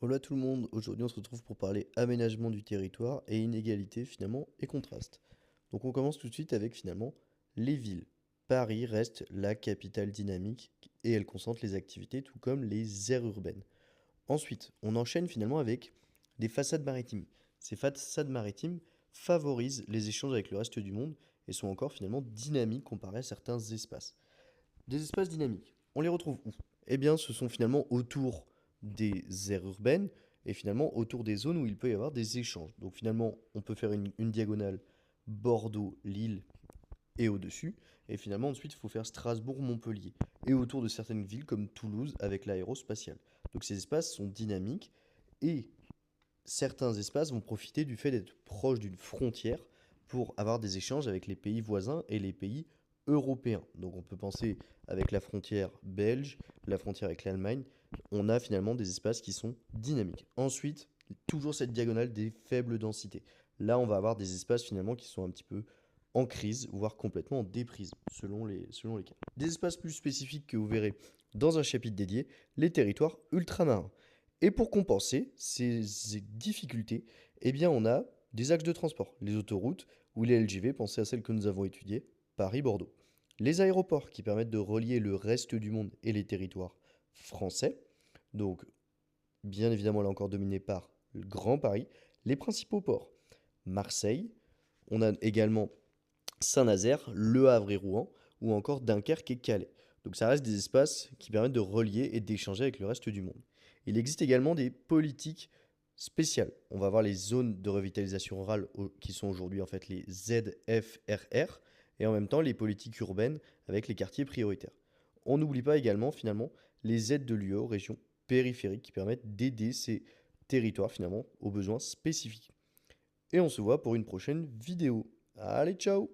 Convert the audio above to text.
Hola tout le monde, aujourd'hui on se retrouve pour parler aménagement du territoire et inégalité finalement et contraste. Donc on commence tout de suite avec finalement les villes. Paris reste la capitale dynamique et elle concentre les activités tout comme les aires urbaines. Ensuite, on enchaîne finalement avec des façades maritimes. Ces façades maritimes favorisent les échanges avec le reste du monde et sont encore finalement dynamiques comparées à certains espaces. Des espaces dynamiques, on les retrouve où? Eh bien, ce sont finalement autour des aires urbaines et finalement autour des zones où il peut y avoir des échanges. Donc finalement, on peut faire une diagonale Bordeaux-Lille et au-dessus. Et finalement, ensuite, il faut faire Strasbourg-Montpellier. Et autour de certaines villes comme Toulouse avec l'aérospatiale. Donc ces espaces sont dynamiques et certains espaces vont profiter du fait d'être proches d'une frontière pour avoir des échanges avec les pays voisins et les pays européens. Donc on peut penser avec la frontière belge, la frontière avec l'Allemagne, on a finalement des espaces qui sont dynamiques. Ensuite, toujours cette diagonale des faibles densités. Là, on va avoir des espaces finalement qui sont un petit peu en crise, voire complètement en déprise, selon les cas. Des espaces plus spécifiques que vous verrez dans un chapitre dédié, les territoires ultramarins. Et pour compenser ces difficultés, eh bien, on a des axes de transport, les autoroutes ou les LGV, pensez à celles que nous avons étudiées, Paris-Bordeaux. Les aéroports qui permettent de relier le reste du monde et les territoires français, donc bien évidemment là encore dominé par le Grand Paris. Les principaux ports, Marseille, on a également Saint-Nazaire, Le Havre et Rouen, ou encore Dunkerque et Calais. Donc ça reste des espaces qui permettent de relier et d'échanger avec le reste du monde. Il existe également des politiques spéciales. On va avoir les zones de revitalisation rurale qui sont aujourd'hui en fait les ZFRR, et en même temps les politiques urbaines avec les quartiers prioritaires. On n'oublie pas également finalement les aides de l'UE aux régions périphériques qui permettent d'aider ces territoires finalement aux besoins spécifiques. Et on se voit pour une prochaine vidéo. Allez, ciao!